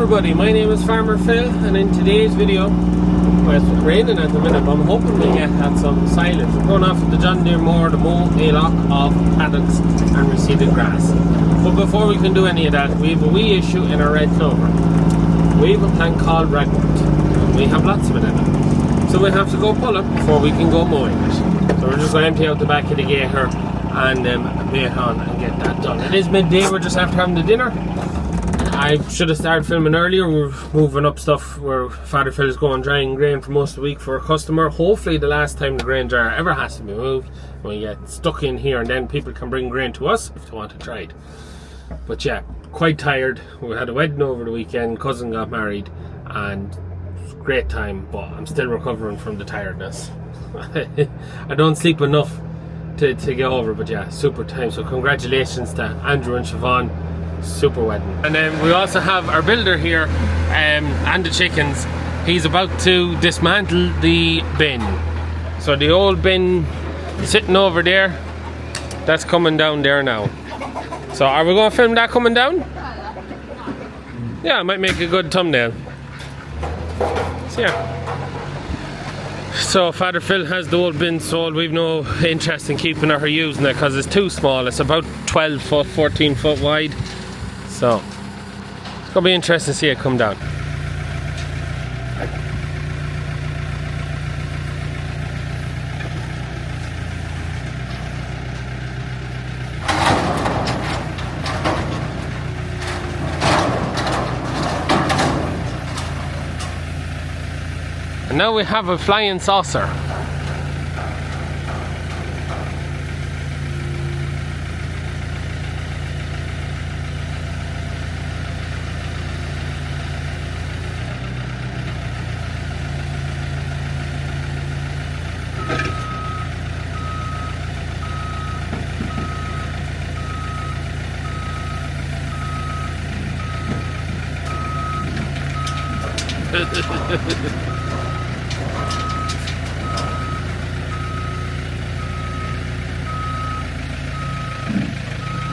everybody, my name is Farmer Phil, and in today's video, well, it's raining at the minute, but I'm hoping we get at some silage. We're going off with the John Deere mower to mow a lot of paddocks and reseeded grass. But before we can do any of that, we have a wee issue in our red clover. We have a plant called ragwort. We have lots of it in it. So we have to go pull it before we can go mowing it. So we're just going to empty out the back of the gator and bait on and get that done. It is midday, we're just after having the dinner. I should have started filming earlier. We're moving up stuff where Father Phil is going drying grain for most of the week for a customer. Hopefully the last time the grain dryer ever has to be moved, we get stuck in here and then people can bring grain to us if they want to try it. But yeah, quite tired. We had a wedding over the weekend, cousin got married, and it was a great time, but I'm still recovering from the tiredness. I don't sleep enough to get over, but yeah, super time. So congratulations to Andrew and Siobhan. Super wedding. And then we also have our builder here and the chickens. He's about to dismantle the bin. So the old bin sitting over there, that's coming down there now. So are we going to film that coming down? Yeah, it might make a good thumbnail. So yeah. So Father Phil has the old bin sold. We've no interest in keeping it or using it because it's too small. It's about 12 foot, 14 foot wide. So it's gonna be interesting to see it come down. And now we have a flying saucer.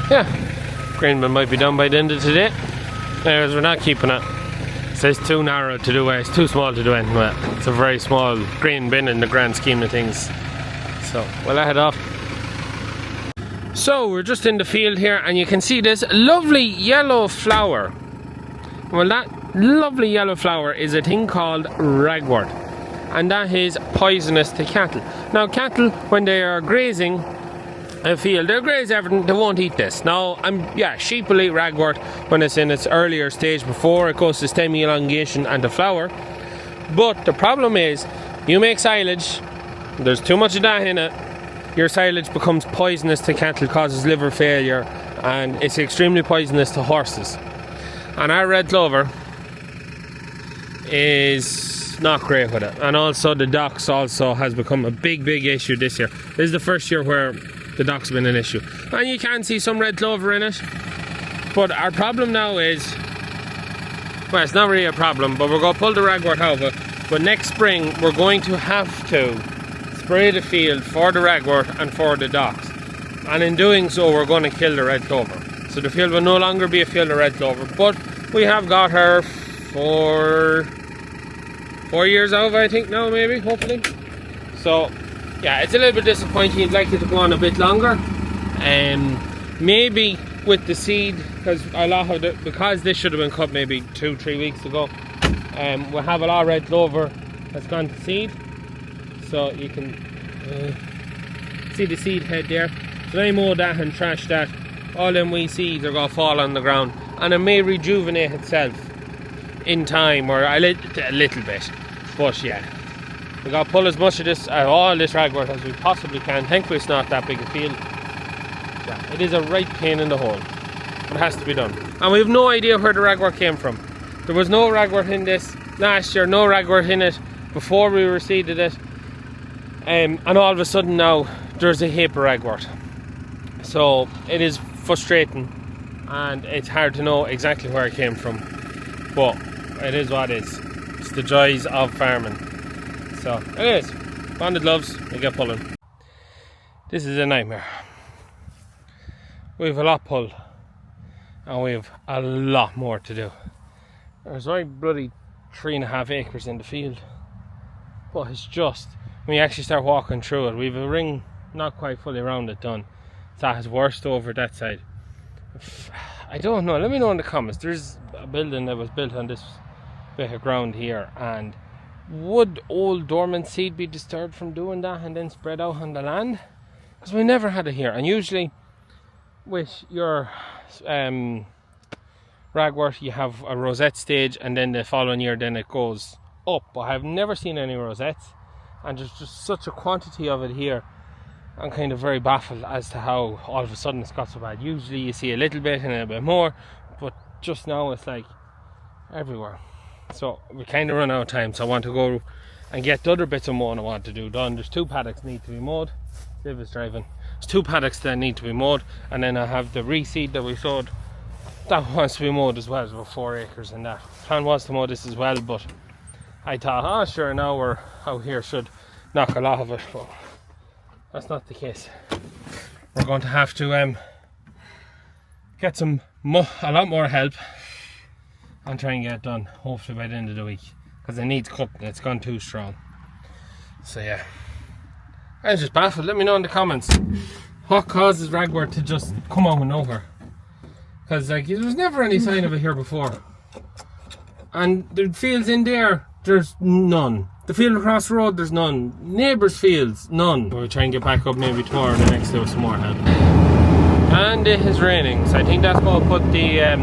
Yeah, grain bin might be done by the end of today. Anyways, we're not keeping it. It says too narrow to do it. It's too small to do anything with. It's a very small grain bin in the grand scheme of things. So we'll head off. So we're just in the field here, and you can see this lovely yellow flower. Well, that lovely yellow flower is a thing called ragwort, and that is poisonous to cattle. Now cattle, when they are grazing a field, they'll graze everything, they won't eat this. Now sheep will eat ragwort when it's in its earlier stage before it goes to stem elongation and to flower. But the problem is, you make silage, there's too much of that in it, your silage becomes poisonous to cattle, causes liver failure, and it's extremely poisonous to horses. And our red clover is not great with it. And also the docks also has become a big issue this year. This is the first year where the docks have been an issue. And you can see some red clover in it. But our problem now is, well, it's not really a problem, but we're going to pull the ragwort out of it. But next spring we're going to have to spray the field for the ragwort and for the docks. And in doing so, we're going to kill the red clover. So the field will no longer be a field of red clover, but we have got her for 4 years out, I think now, maybe, hopefully. So yeah, it's a little bit disappointing. You'd like it to go on a bit longer. Maybe with the seed, because this should have been cut maybe 2-3 weeks ago. We'll have a lot of red clover that's gone to seed. So you can see the seed head there. So I mow that and trash that. All them wee seeds are going to fall on the ground, and it may rejuvenate itself in time, or a little bit. But yeah, we got to pull as much of this, all this ragwort as we possibly can. Thankfully it's not that big a field. Yeah, it is a right pain in the hole, but it has to be done. And we have no idea where the ragwort came from. There was no ragwort in this last year, no ragwort in it before we reseeded it. And all of a sudden now there's a heap of ragwort. So it is frustrating, and it's hard to know exactly where it came from, but it is what it is. It's the joys of farming. So anyways, on the gloves, we get pulling. This is a nightmare. We have a lot pulled, and we have a lot more to do. There's like bloody 3.5 acres in the field, but it's just, when you actually start walking through it, we've a ring not quite fully around it done. That has worst over that side. I don't know, let me know in the comments. There's a building that was built on this bit of ground here, and would old dormant seed be disturbed from doing that and then spread out on the land? Because we never had it here, and usually with your ragwort you have a rosette stage, and then the following year then it goes up, but I've never seen any rosettes, and there's just such a quantity of it here. I'm kind of very baffled as to how all of a sudden it's got so bad. Usually you see a little bit and a bit more, but just now it's like everywhere. So we kind of run out of time, so I want to go and get the other bits of mowing I want to do done. There's 2 paddocks need to be mowed. Liv is driving. There's 2 paddocks that need to be mowed, and then I have the reseed that we sowed. That wants to be mowed as well. It's about 4 acres, and that plan was to mow this as well, but I thought, oh sure, now we're out here, should knock a lot of it, but that's not the case. We're going to have to get a lot more help and try and get it done, hopefully by the end of the week, because it needs cutting. It's gone too strong. So yeah, I was just baffled. Let me know in the comments what causes ragwort to just come out of nowhere, because like there was never any sign of it here before, and the fields in there, there's none. The field across the road, there's none. Neighbours' fields, none. We'll try and get back up maybe tomorrow or the next day with some more help. And it is raining, so I think that's going to put the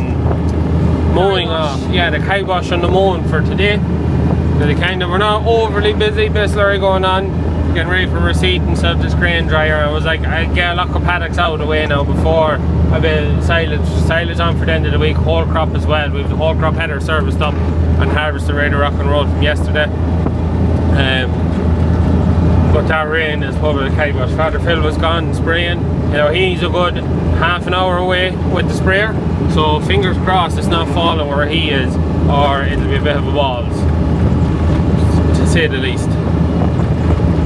mowing off. Yeah, the kibosh on the mowing for today. We're not overly busy, bit slurry going on, getting ready for reseed instead of this grain dryer. I was like, I'd get a lot of paddocks out of the way now before a bit of silage on for the end of the week, whole crop as well. We have the whole crop header serviced up and harvested ready to rock and roll from yesterday. But that rain is probably the kibosh. Father Phil was gone spraying. You know, he's a good half an hour away with the sprayer, so fingers crossed it's not falling where he is, or it'll be a bit of a balls, to say the least.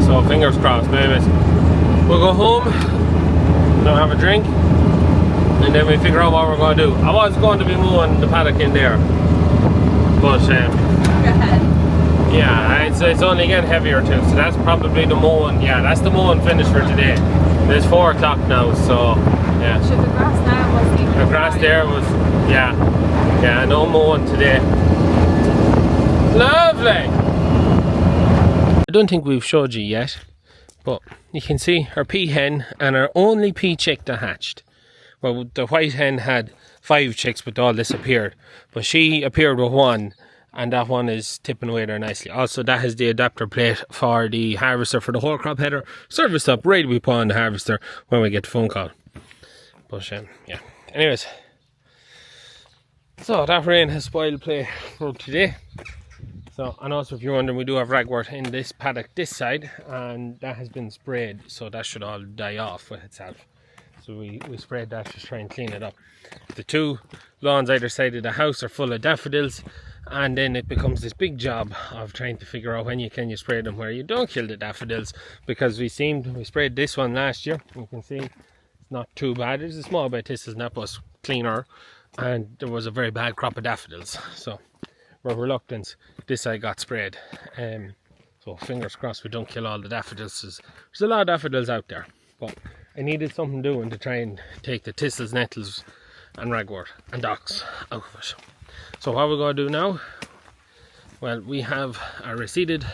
So fingers crossed, babies. We'll go home, we'll have a drink, and then we figure out what we're going to do. I was going to be mowing the paddock in there, but yeah, it's only getting heavier too, so that's probably the mowing. Yeah, that's the mowing finish for today. It's 4 o'clock now, so yeah. So the grass there wasn't even the grass there was, yeah, no mowing today. Lovely! I don't think we've showed you yet, but you can see our pea hen and our only pea chick that hatched. Well, the white hen had 5 chicks, but they all disappeared. But she appeared with 1. And that one is tipping away there nicely. Also, that has the adapter plate for the harvester for the whole crop header serviced up, ready to be put on the harvester when we get the phone call. But yeah, anyways, so that rain has spoiled play for today. So, and also if you're wondering, we do have ragwort in this paddock this side, and that has been sprayed, so that should all die off with itself. So we sprayed that to try and clean it up. The 2 lawns either side of the house are full of daffodils, and then it becomes this big job of trying to figure out when you can spray them where you don't kill the daffodils, because we sprayed this one last year. You can see it's not too bad. There's a small bit of thistles, and that was cleaner, and there was a very bad crop of daffodils, so we're reluctant this side got sprayed. So fingers crossed we don't kill all the daffodils. There's a lot of daffodils out there, but I needed something doing to try and take the thistles, nettles and ragwort and docks out of it. So what we're going to do now, well, we have a reseeded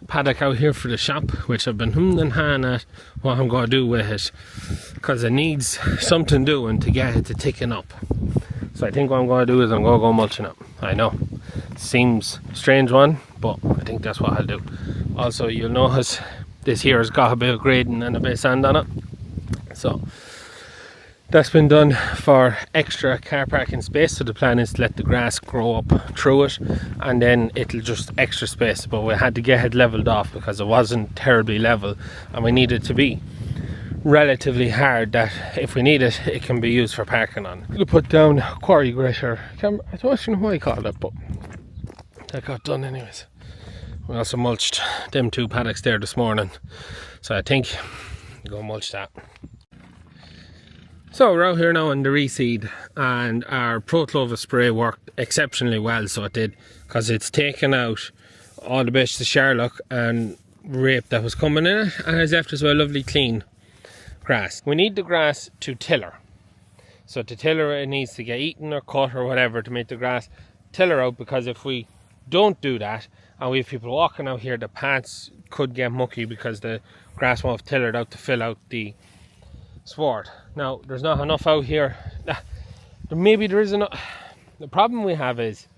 paddock out here for the shop, which I've been humming and hawing at what I'm going to do with it, because it needs something doing to get it to thicken up. So I think what I'm going to do is I'm going to go mulching it. I know, it seems a strange one, but I think that's what I'll do. Also, you'll notice this here has got a bit of grading and a bit of sand on it, so that's been done for extra car parking space. So the plan is to let the grass grow up through it, and then it'll just extra space. But we had to get it leveled off because it wasn't terribly level, and we needed to be relatively hard that if we need it, it can be used for parking on. We'll put down a quarry grater. I don't know what I call it, but that got done anyways. We also mulched them 2 paddocks there this morning, so I think we'll go mulch that. So we're out here now on the reseed, and our Pro Clovis spray worked exceptionally well, so it did, because it's taken out all the bits of Sherlock and rape that was coming in it, and has left us with a lovely clean grass. We need the grass to tiller. So to tiller it needs to get eaten or cut or whatever to make the grass tiller out, because if we don't do that and we have people walking out here, the paths could get mucky because the grass won't have tillered out to fill out the sward. Now there's not enough out here. Maybe there is enough. The problem we have is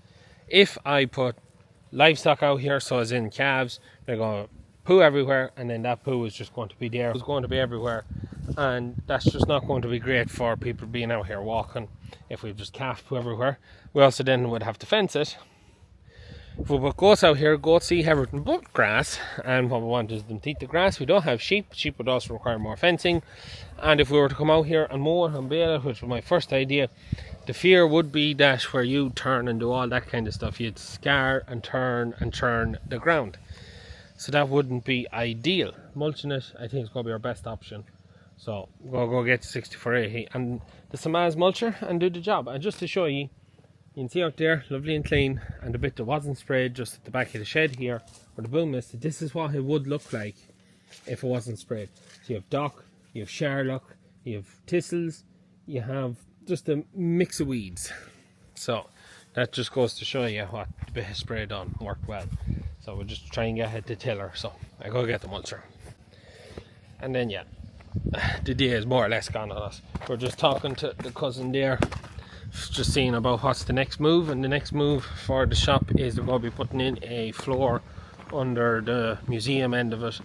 if I put livestock out here, so as in calves, they're going to poo everywhere, and then that poo is just going to be there. It's going to be everywhere, and that's just not going to be great for people being out here walking if we just calf poo everywhere. We also then would have to fence it. If we put goats out here, goats eat everything but grass, and what we want is them to eat the grass. We don't have sheep. Sheep would also require more fencing, and if we were to come out here and mow it and bale it, which was my first idea, the fear would be that where you turn and do all that kind of stuff, you'd scar and turn and churn the ground. So that wouldn't be ideal. Mulching it, I think, is going to be our best option. So we'll go get 6480 and the Samaz mulcher and do the job. And just to show you, you can see out there, lovely and clean, and the bit that wasn't sprayed just at the back of the shed here, where the boom is, this is what it would look like if it wasn't sprayed. So you have dock, you have Sherlock, you have thistles, you have just a mix of weeds. So that just goes to show you what the bit of spray done worked well. So we'll just try and get it to tiller. So I go get the mulcher, and then yeah, the day is more or less gone on us. We're just talking to the cousin there, just seeing about what's the next move, and the next move for the shop is we're going to be putting in a floor under the museum end of it,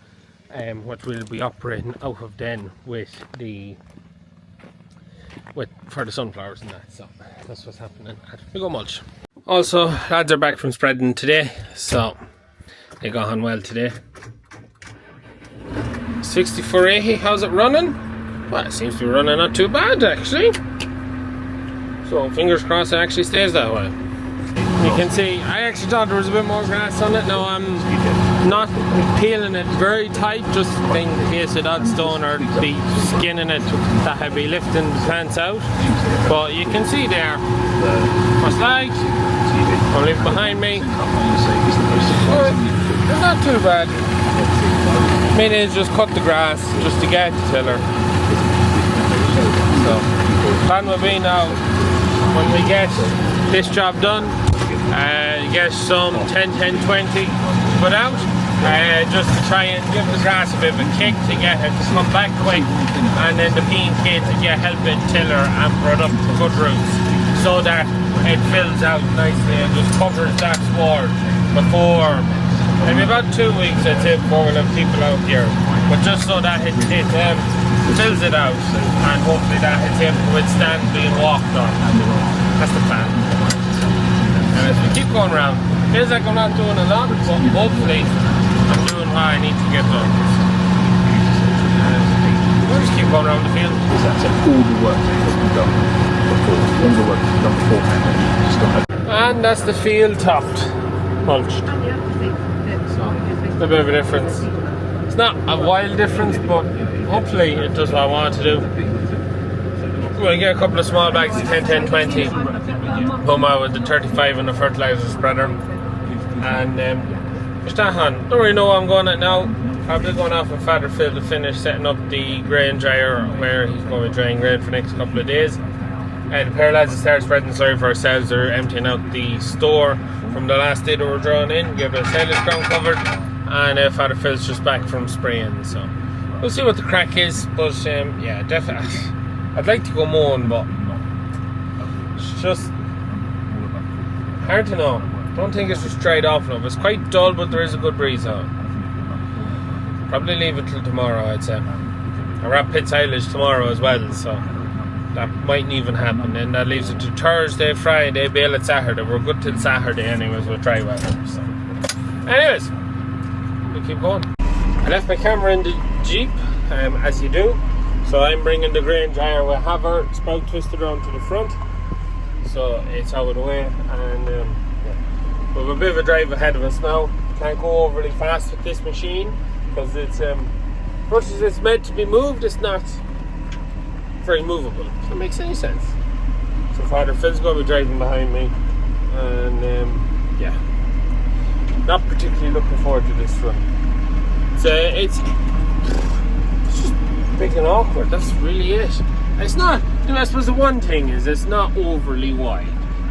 which we'll be operating out of then for the sunflowers and that. So that's what's happening. We go mulch. Also, lads are back from spreading today, so they got on well today. 6480, how's it running? Well, it seems to be running not too bad actually. So fingers crossed it actually stays that way. You can see, I actually thought there was a bit more grass on it. Now I'm not peeling it very tight, just in case of that stone or be skinning it, that I'd be lifting the plants out. But you can see there, what's like, I'll leave it behind me. But it's not too bad. Main is just cut the grass, just to get the tiller. So, plan will be now, when we get this job done, get some 10-10-20 put out, just to try and give the grass a bit of a kick to get it to come back quick, and then the P&K to help it tiller and put up good roots, so that it fills out nicely and just covers that sward before maybe about 2 weeks, I'd say, before we'll have people out here. But just so that it fills it out, and hopefully that it's able to withstand being walked on. That's the plan. And as we keep going around, it feels like I'm not doing a lot, but hopefully I'm doing what I need to get done. We'll just keep going around the field. That's all the work that's been done before. All the work that's done beforehand. And that's the field topped, mulched. So, a bit of a difference. It's not a wild difference, but hopefully it does what I want to do. We'll get a couple of small bags of 10-10-20. Come out with the 35 and the fertilizer spreader, and just that on. Don't really know where I'm going at now. Probably going off with Father Phil to finish setting up the grain dryer where he's going to be drying grain for the next couple of days. And the pair of lads have started spreading sorry for ourselves. They're emptying out the store from the last day they were drawing in, give it a silage ground covered, and Father Phil's just back from spraying. So we'll see what the crack is, but yeah, definitely I'd like to go mowing, but it's just hard to know. Don't think it's just dried off enough. It's quite dull, but there is a good breeze on. Probably leave it till tomorrow, I'd say. I wrap pit silage tomorrow as well, so that mightn't even happen. And that leaves it to Thursday, Friday, bale it Saturday. We're good till Saturday anyways with dry weather. So anyways, we keep going. I left my camera in the Jeep, as you do. So I'm bringing the grain dryer with Haver spout twisted around to the front, so it's out of the way, and yeah. We have a bit of a drive ahead of us now. Can't go overly fast with this machine because it's much as it's meant to be moved, it's not very movable. If that makes any sense. So Father Phil's going to be driving behind me, and yeah, not particularly looking forward to this run. It's just big and awkward. That's really it. It's not. I suppose the one thing is it's not overly wide.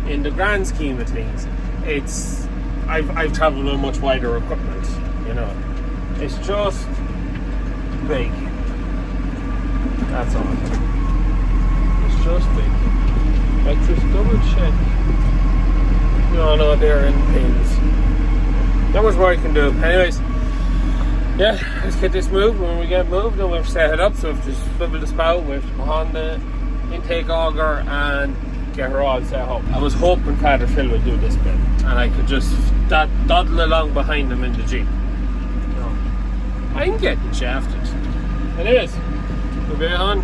In the grand scheme of things, it's. I've travelled with much wider equipment. You know, it's just big. That's all. It's just big. Like just double check. No, they're in pins. That was what I can do. Anyways, yeah, let's get this moved. When we get moved, then we have to set it up. So we have to swivel the spout, we have to put on the intake auger and get her all set up. I was hoping Father Phil would do this bit, and I could just dawdle along behind him in the Jeep. No, I'm getting shafted. Anyways, we'll be on.